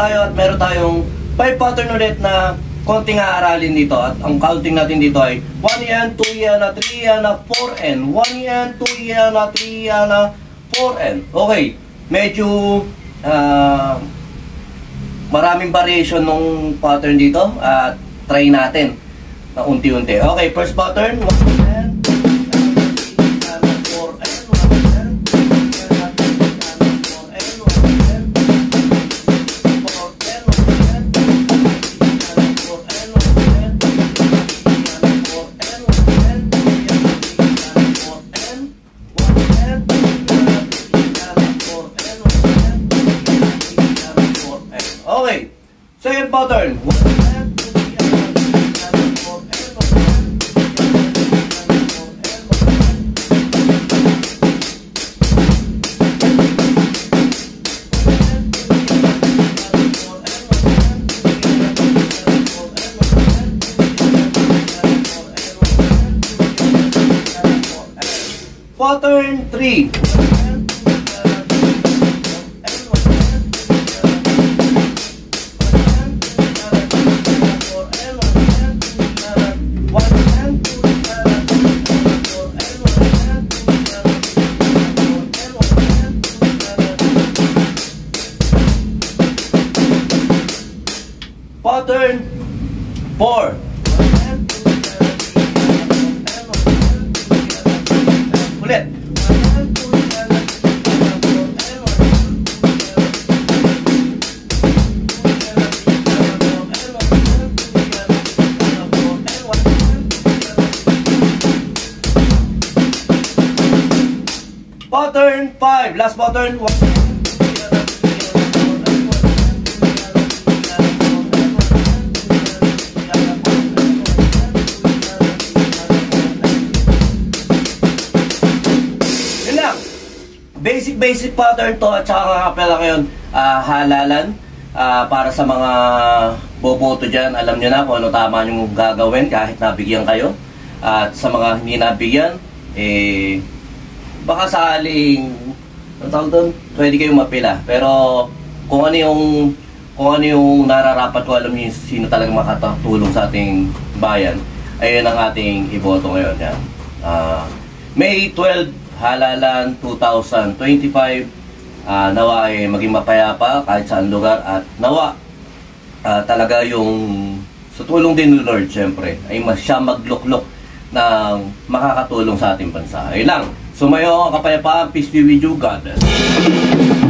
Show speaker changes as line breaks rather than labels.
tayo at meron tayong 5 pattern ulit na konting aaralin dito. At ang counting natin dito ay 1 yan, 2 yan, 3 yan, 4 yan. 1 yan, 2 yan, 3 yan, 4 yan. Okay, medyo maraming variation ng pattern dito at try natin na unti-unti. Okay, first pattern, 1 yan. Okay, second pattern. Pattern 3. Pattern 4. Ulit. Pattern 5. Last pattern. Basic pattern to at saka kakapela ngayon halalan para sa mga boboto dyan. Alam nyo na kung ano tama yung gagawin kahit nabigyan kayo. At sa mga hindi nabigyan, baka sakaling pwede kayong mapila. Pero kung ano yung nararapat ko, alam niyo sino talagang makatulong sa ating bayan, ayun ang ating iboto ngayon. Yan. May 12 halalan 2025, nawa ay maging mapayapa kahit saan lugar at nawa talaga yung sa tulong din ni Lord syempre ay siya magluklok ng makakatulong sa ating bansa. Ayun lang, sumayo ang kapayapaan. Peace be with you. God bless.